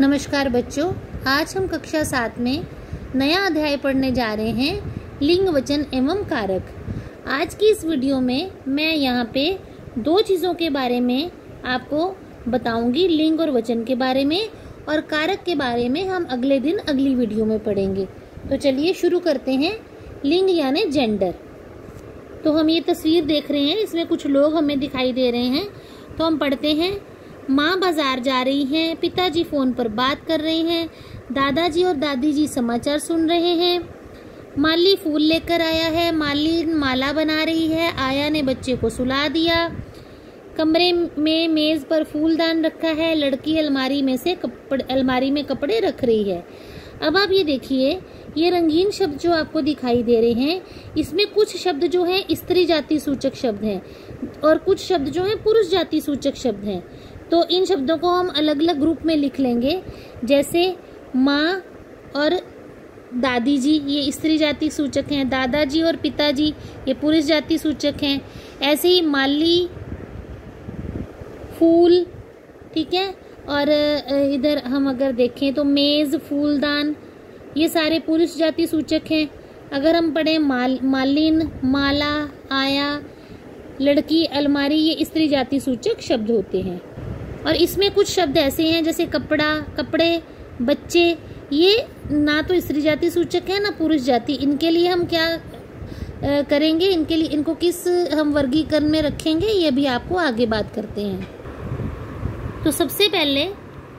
नमस्कार बच्चों, आज हम कक्षा 7 में नया अध्याय पढ़ने जा रहे हैं लिंग, वचन एवं कारक। आज की इस वीडियो में मैं यहाँ पे दो चीज़ों के बारे में आपको बताऊंगी। लिंग और वचन के बारे में, और कारक के बारे में हम अगले दिन अगली वीडियो में पढ़ेंगे। तो चलिए शुरू करते हैं। लिंग यानी जेंडर। तो हम ये तस्वीर देख रहे हैं, इसमें कुछ लोग हमें दिखाई दे रहे हैं। तो हम पढ़ते हैं। माँ बाजार जा रही हैं, पिताजी फोन पर बात कर रहे हैं, दादाजी और दादी जी समाचार सुन रहे हैं, माली फूल लेकर आया है, माली माला बना रही है, आया ने बच्चे को सुला दिया, कमरे में मेज पर फूलदान रखा है, लड़की अलमारी में कपड़े रख रही है। अब आप ये देखिए, ये रंगीन शब्द जो आपको दिखाई दे रहे हैं, इसमें कुछ शब्द जो है स्त्री जाति सूचक शब्द हैं और कुछ शब्द जो है पुरुष जाति सूचक शब्द हैं। तो इन शब्दों को हम अलग अलग ग्रुप में लिख लेंगे। जैसे माँ और दादी जी, ये स्त्री जाति सूचक हैं। दादाजी और पिताजी, ये पुरुष जाति सूचक हैं। ऐसे ही माली, फूल, ठीक है। और इधर हम अगर देखें तो मेज, फूलदान, ये सारे पुरुष जाति सूचक हैं। अगर हम पढ़ें मालिन, माला, आया, लड़की, अलमारी, ये स्त्री जाति सूचक शब्द होते हैं। और इसमें कुछ शब्द ऐसे हैं जैसे कपड़ा, कपड़े, बच्चे, ये ना तो स्त्री जाति सूचक है ना पुरुष जाति। इनके लिए हम क्या करेंगे, इनके लिए इनको किस हम वर्गीकरण में रखेंगे, ये भी आपको आगे बात करते हैं। तो सबसे पहले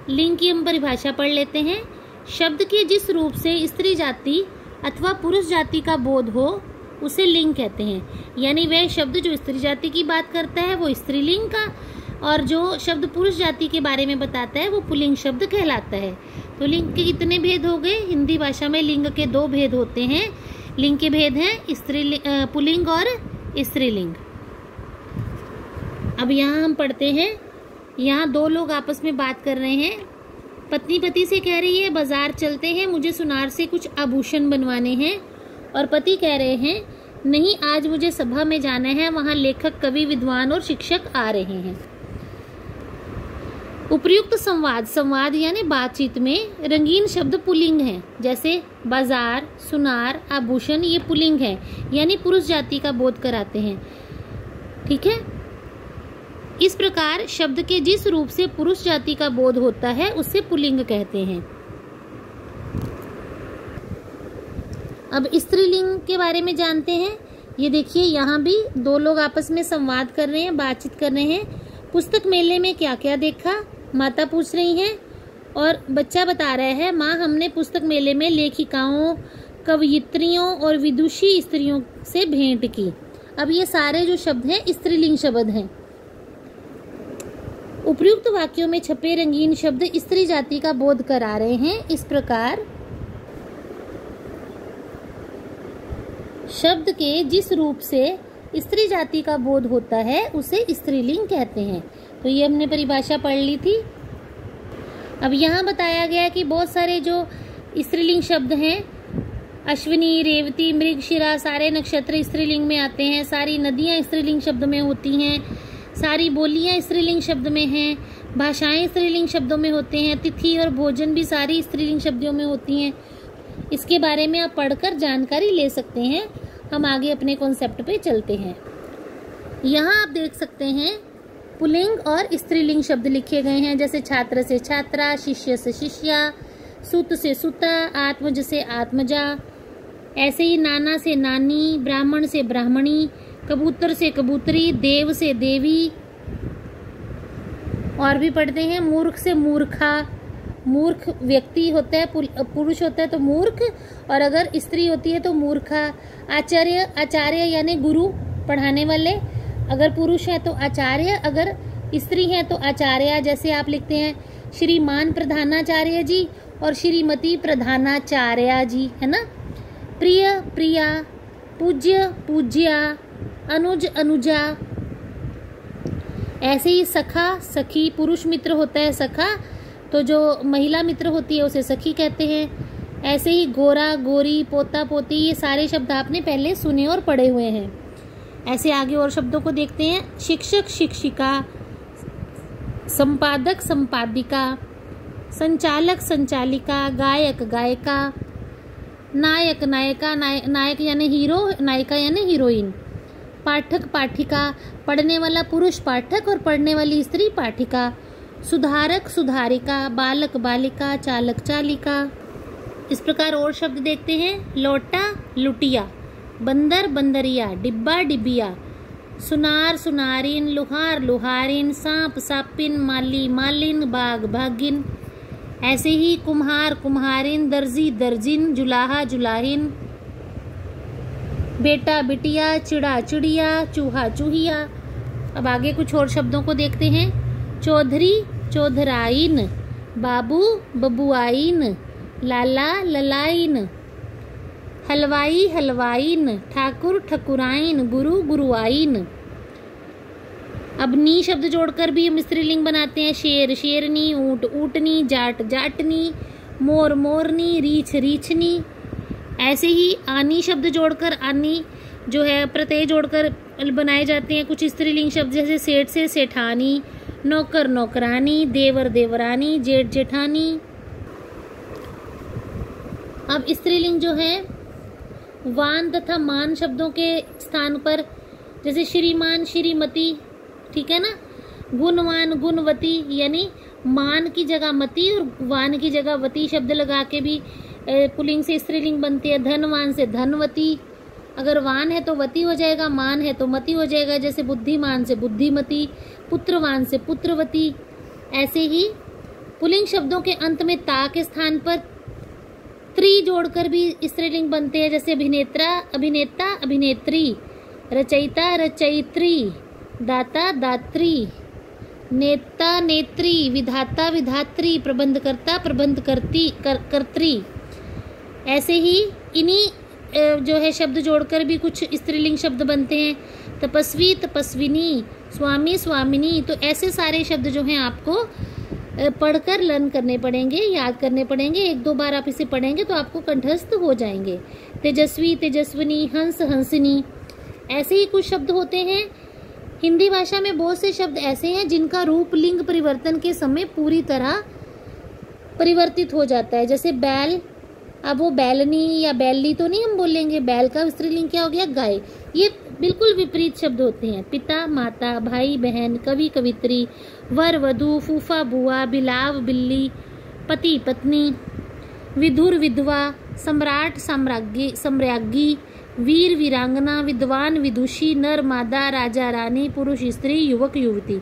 लिंग की हम परिभाषा पढ़ लेते हैं। शब्द के जिस रूप से स्त्री जाति अथवा पुरुष जाति का बोध हो उसे लिंग कहते हैं। यानी वह शब्द जो स्त्री जाति की बात करता है वो स्त्रीलिंग का, और जो शब्द पुरुष जाति के बारे में बताता है वो पुल्लिंग शब्द कहलाता है। तो लिंग के कितने भेद हो गए? हिंदी भाषा में लिंग के दो भेद होते हैं। लिंग के भेद हैं पुल्लिंग और स्त्रीलिंग। अब यहाँ हम पढ़ते हैं। यहाँ दो लोग आपस में बात कर रहे हैं। पत्नी पति से कह रही है बाजार चलते हैं, मुझे सुनार से कुछ आभूषण बनवाने हैं। और पति कह रहे हैं नहीं, आज मुझे सभा में जाना है, वहाँ लेखक, कवि, विद्वान और शिक्षक आ रहे हैं। उपयुक्त संवाद यानी बातचीत में रंगीन शब्द पुल्लिंग हैं। जैसे बाजार, सुनार, आभूषण, ये पुल्लिंग है, यानी पुरुष जाति का बोध कराते हैं। ठीक है। इस प्रकार शब्द के जिस रूप से पुरुष जाति का बोध होता है उसे पुल्लिंग कहते हैं। अब स्त्रीलिंग के बारे में जानते हैं। ये देखिए, यहाँ भी दो लोग आपस में संवाद कर रहे हैं, बातचीत कर रहे हैं। पुस्तक मेले में क्या क्या देखा, माता पूछ रही हैं, और बच्चा बता रहा है माँ, हमने पुस्तक मेले में लेखिकाओं, कवयित्रियों और विदुषी स्त्रियों से भेंट की। अब ये सारे जो शब्द हैं स्त्रीलिंग शब्द हैं। उपयुक्त वाक्यों में छपे रंगीन शब्द स्त्री जाति का बोध करा रहे हैं। इस प्रकार शब्द के जिस रूप से स्त्री जाति का बोध होता है उसे स्त्रीलिंग कहते हैं। तो ये हमने परिभाषा पढ़ ली थी। अब यहाँ बताया गया कि बहुत सारे जो स्त्रीलिंग शब्द हैं, अश्विनी, रेवती, मृगशिरा, सारे नक्षत्र स्त्रीलिंग में आते हैं। सारी नदियाँ स्त्रीलिंग शब्द में होती हैं। सारी बोलियाँ स्त्रीलिंग शब्द में हैं। भाषाएं स्त्रीलिंग शब्दों में होते हैं। तिथि और भोजन भी सारी स्त्रीलिंग शब्दों में होती हैं। इसके बारे में आप पढ़कर जानकारी ले सकते हैं। हम आगे अपने कॉन्सेप्ट पे चलते हैं। यहाँ आप देख सकते हैं पुल्लिंग और स्त्रीलिंग शब्द लिखे गए हैं। जैसे छात्र से छात्रा, शिष्य से शिष्या, सुत से सुता, आत्मज से आत्मजा। ऐसे ही नाना से नानी, ब्राह्मण से ब्राह्मणी, कबूतर से कबूतरी, देव से देवी। और भी पढ़ते हैं मूर्ख से मूर्खा। मूर्ख व्यक्ति होता है, पुरुष होता है तो मूर्ख, और अगर स्त्री होती है तो मूर्खा। आचार्य, आचार्य यानी गुरु, पढ़ाने वाले। अगर पुरुष है तो आचार्य, अगर स्त्री है तो आचार्य। जैसे आप लिखते हैं श्रीमान प्रधानाचार्य जी और श्रीमती प्रधानाचार्य जी, है ना। प्रिय, प्रिया, पूज्य, पूज्या, अनुज, अनुजा। ऐसे ही सखा, सखी, पुरुष मित्र होता है सखा, तो जो महिला मित्र होती है उसे सखी कहते हैं। ऐसे ही गोरा, गोरी, पोता, पोती, ये सारे शब्द आपने पहले सुने और पढ़े हुए हैं। ऐसे आगे और शब्दों को देखते हैं। शिक्षक, शिक्षिका, संपादक, संपादिका, संचालक संचालिका, गायक गायिका, नायक नायिका, नायक यानी हीरो, नायिका यानी हीरोइन, पाठक पाठिका, पढ़ने वाला पुरुष पाठक और पढ़ने वाली स्त्री पाठिका, सुधारक सुधारिका, बालक बालिका, चालक चालिका। इस प्रकार और शब्द देखते हैं। लोटा लुटिया, बंदर बंदरिया, डिब्बा डिबिया, सुनार सुनारिन, लुहार लुहारिन, सांप सापिन, माली मालिन, बाघ भागिन। ऐसे ही कुम्हार कुम्हारिन, दर्जी दर्जिन, जुलाहा जुलाहिन, बेटा बिटिया, चिड़ा चिड़िया, चूहा चूहिया। अब आगे कुछ और शब्दों को देखते हैं। चौधरी चौधराइन, बाबू बबुआइन, लाला ललाइन, हलवाई हलवाइन, ठाकुर ठकुराइन, गुरु गुरुआइन। अब नी शब्द जोड़कर भी हम स्त्रीलिंग बनाते हैं। शेर शेरनी, ऊंट ऊंटनी, जाट जाटनी, मोर मोरनी, रीछ रीछनी। ऐसे ही आनी शब्द जोड़कर, आनी जो है प्रत्यय जोड़कर बनाए जाते हैं कुछ स्त्रीलिंग शब्द, जैसे सेठ से सेठानी, नौकर नौकरानी, देवर देवरानी, जेठ जेठानी। अब स्त्रीलिंग जो है वान तथा मान शब्दों के स्थान पर, जैसे श्रीमान श्रीमती, ठीक है ना। गुणवान गुणवती, यानी मान की जगह मती और वान की जगह वती शब्द लगा के भी पुल्लिंग से स्त्रीलिंग बनती है। धनवान से धनवती, अगर वान है तो वती हो जाएगा, मान है तो मती हो जाएगा। जैसे बुद्धिमान से बुद्धिमती, पुत्रवान से पुत्रवती। ऐसे ही पुल्लिंग शब्दों के अंत में ता के स्थान पर त्री जोड़कर भी स्त्रीलिंग बनते हैं। जैसे अभिनेत्रा अभिनेता अभिनेत्री, रचयिता रचयित्री, दाता दात्री, नेता नेत्री, विधाता विधात्री, प्रबंधकर्ता कर्त्री। ऐसे ही इन्हीं जो है शब्द जोड़कर भी कुछ स्त्रीलिंग शब्द बनते हैं। तपस्वी तपस्विनी, स्वामी स्वामिनी। तो ऐसे सारे शब्द जो हैं आपको पढ़कर लर्न करने पड़ेंगे, याद करने पड़ेंगे। एक दो बार आप इसे पढ़ेंगे तो आपको कंठस्थ हो जाएंगे। तेजस्वी तेजस्विनी, हंस हंसिनी। ऐसे ही कुछ शब्द होते हैं। हिंदी भाषा में बहुत से शब्द ऐसे हैं जिनका रूप लिंग परिवर्तन के समय पूरी तरह परिवर्तित हो जाता है। जैसे बैल, अब वो बैलनी या बैली तो नहीं हम बोलेंगे, बैल का स्त्रीलिंग क्या हो गया, गाय। ये बिल्कुल विपरीत शब्द होते हैं। पिता माता, भाई बहन, कवि कवित्री, वर वधू, फूफा बुआ, बिलाव बिल्ली, पति पत्नी, विधुर विधवा, सम्राट सम्राज्ञी, वीर वीरांगना, विद्वान विदुषी, नर मादा, राजा रानी, पुरुष स्त्री, युवक युवती।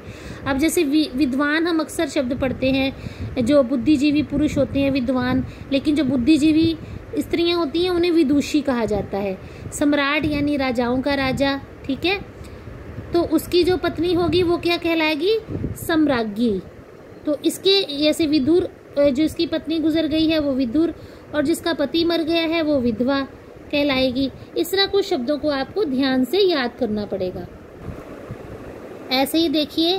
अब जैसे विद्वान हम अक्सर शब्द पढ़ते हैं, जो बुद्धिजीवी पुरुष होते हैं विद्वान, लेकिन जो बुद्धिजीवी स्त्रियां होती हैं उन्हें विदुषी कहा जाता है। सम्राट यानी राजाओं का राजा, ठीक है। तो उसकी जो पत्नी होगी वो क्या कहलाएगी, सम्राज्ञी। तो इसके जैसे विदुर, जो इसकी पत्नी गुजर गई है वो विदुर, और जिसका पति मर गया है वो विधवा कहलाएगी। इस तरह कुछ शब्दों को आपको ध्यान से याद करना पड़ेगा। ऐसे ही देखिए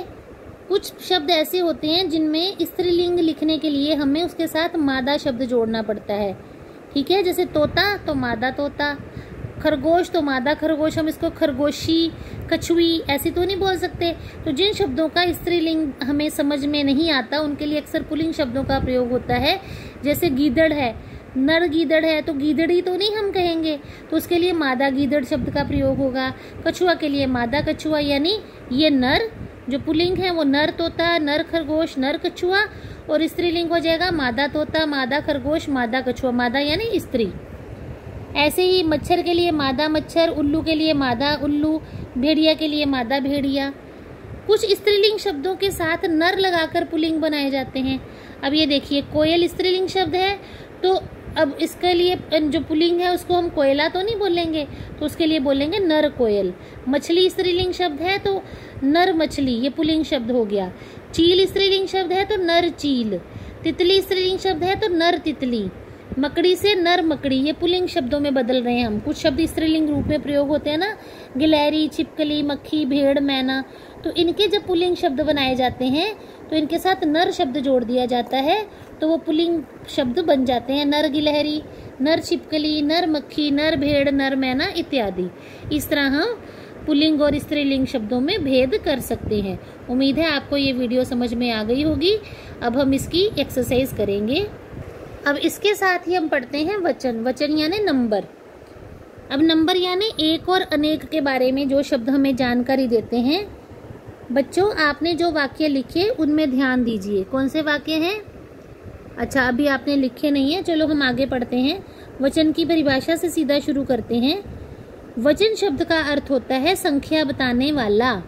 कुछ शब्द ऐसे होते हैं जिनमें स्त्रीलिंग लिखने के लिए हमें उसके साथ मादा शब्द जोड़ना पड़ता है, ठीक है। जैसे तोता तो मादा तोता, खरगोश तो मादा खरगोश, हम इसको खरगोशी कछुई ऐसे तो नहीं बोल सकते। तो जिन शब्दों का स्त्रीलिंग हमें समझ में नहीं आता उनके लिए अक्सर पुल्लिंग शब्दों का प्रयोग होता है। जैसे गीदड़ है, नर गीदड़ है तो गीदड़ी तो नहीं हम कहेंगे, तो उसके लिए मादा गीदड़ शब्द का प्रयोग होगा। कछुआ के लिए मादा कछुआ, यानी ये नर जो पुल्लिंग है वो नर तोता, नर खरगोश, नर कछुआ, और स्त्रीलिंग हो जाएगा मादा तोता, मादा खरगोश, मादा कछुआ। मादा यानी स्त्री। ऐसे ही मच्छर के लिए मादा मच्छर, उल्लू के लिए मादा उल्लू, भेड़िया के लिए मादा भेड़िया। कुछ स्त्रीलिंग शब्दों के साथ नर लगाकर पुल्लिंग बनाए जाते हैं। अब ये देखिए कोयल स्त्रीलिंग शब्द है, तो अब इसके लिए जो पुल्लिंग है उसको हम कोयला तो नहीं बोलेंगे, तो उसके लिए बोलेंगे नर कोयल। मछली स्त्रीलिंग शब्द है तो नर मछली, ये पुल्लिंग शब्द हो गया। चील स्त्रीलिंग शब्द है तो नर चील। तितली स्त्रीलिंग शब्द है तो नर तितली। मकड़ी से नर मकड़ी, ये पुल्लिंग शब्दों में बदल रहे हैं हम। कुछ शब्द स्त्रीलिंग रूप में प्रयोग होते हैं ना, गिलहरी, छिपकली, मक्खी, भेड़, मैना, तो इनके जब पुल्लिंग शब्द बनाए जाते हैं तो इनके साथ नर शब्द जोड़ दिया जाता है, तो वो पुल्लिंग शब्द बन जाते हैं। नर गिलहरी, नर छिपकली, नर मक्खी, नर भेड़, नर मैना इत्यादि। इस तरह हम पुल्लिंग और स्त्रीलिंग शब्दों में भेद कर सकते हैं। उम्मीद है आपको ये वीडियो समझ में आ गई होगी। अब हम इसकी एक्सरसाइज करेंगे। अब इसके साथ ही हम पढ़ते हैं वचन। वचन यानी नंबर। अब नंबर यानी एक और अनेक के बारे में जो शब्द हमें जानकारी देते हैं। बच्चों, आपने जो वाक्य लिखे उनमें ध्यान दीजिए। कौन से वाक्य हैं? अच्छा, अभी आपने लिखे नहीं है। चलो हम आगे पढ़ते हैं। वचन की परिभाषा से सीधा शुरू करते हैं। वचन शब्द का अर्थ होता है संख्या बताने वाला।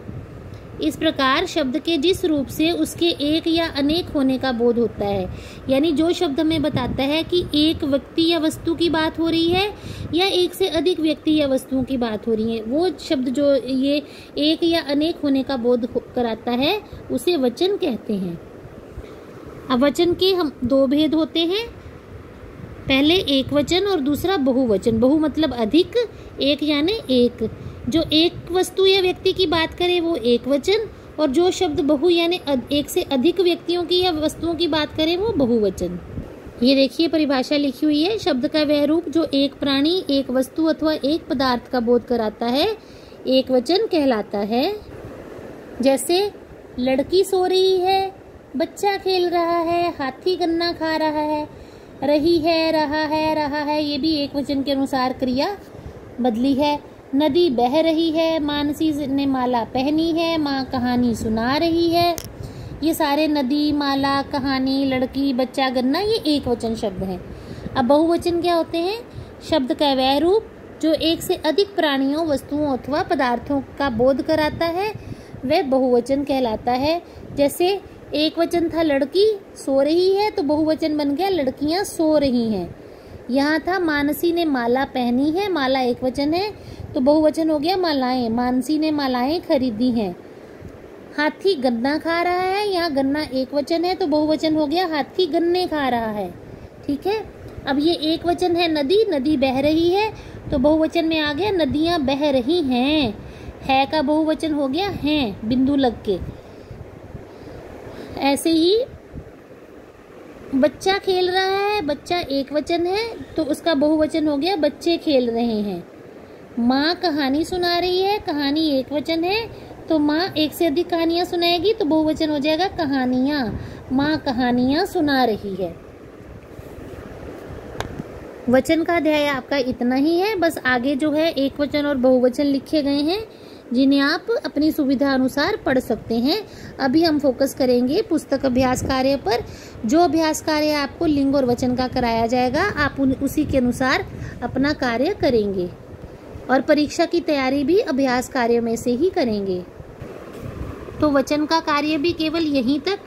इस प्रकार शब्द के जिस रूप से उसके एक या अनेक होने का बोध होता है, यानी जो शब्द हमें बताता है कि एक व्यक्ति या वस्तु की बात हो रही है या एक से अधिक व्यक्ति या वस्तुओं की बात हो रही है, वो शब्द जो ये एक या अनेक होने का बोध कराता है उसे वचन कहते हैं। अब वचन के हम दो भेद होते हैं। पहले एक वचन और दूसरा बहुवचन। बहु मतलब अधिक, एक यानी एक। जो एक वस्तु या व्यक्ति की बात करे वो एक वचन, और जो शब्द बहु यानी एक से अधिक व्यक्तियों की या वस्तुओं की बात करे वो बहुवचन। ये देखिए परिभाषा लिखी हुई है। शब्द का वह रूप जो एक प्राणी, एक वस्तु अथवा एक पदार्थ का बोध कराता है एक वचन कहलाता है। जैसे लड़की सो रही है, बच्चा खेल रहा है, हाथी गन्ना खा रहा है, रही है, रहा है, ये भी एक वचन के अनुसार क्रिया बदली है। नदी बह रही है, मानसी ने माला पहनी है, माँ कहानी सुना रही है। ये सारे नदी, माला, कहानी, लड़की, बच्चा, गन्ना ये एक वचन शब्द हैं। अब बहुवचन क्या होते हैं? शब्द का वह रूप जो एक से अधिक प्राणियों, वस्तुओं अथवा पदार्थों का बोध कराता है वह बहुवचन कहलाता है। जैसे एक वचन था लड़की सो रही है, तो बहुवचन बन गया लड़कियां सो रही हैं। यहाँ था मानसी ने माला पहनी है, माला एक वचन है तो बहुवचन हो गया मालाएं, मानसी ने मालाएं खरीदी हैं। हाथी गन्ना खा रहा है, यहाँ गन्ना एक वचन है तो बहुवचन हो गया हाथी गन्ने खा रहा है। ठीक है। अब ये एक वचन है नदी, नदी बह रही है तो बहुवचन में आ गया नदियां बह रही हैं। है का बहुवचन हो गया हैं, बिंदु लग के। ऐसे ही बच्चा खेल रहा है, बच्चा एक वचन है तो उसका बहुवचन हो गया बच्चे खेल रहे हैं। माँ कहानी सुना रही है, कहानी एक वचन है तो माँ एक से अधिक कहानियां सुनाएगी तो बहुवचन हो जाएगा कहानियां। माँ कहानियां सुना रही है। वचन का अध्याय आपका इतना ही है। बस आगे जो है एक वचन और बहुवचन लिखे गए हैं जिन्हें आप अपनी सुविधा अनुसार पढ़ सकते हैं। अभी हम फोकस करेंगे पुस्तक अभ्यास कार्य पर। जो अभ्यास कार्य आपको लिंग और वचन का कराया जाएगा आप उसी के अनुसार अपना कार्य करेंगे और परीक्षा की तैयारी भी अभ्यास कार्य में से ही करेंगे। तो वचन का कार्य भी केवल यहीं तक।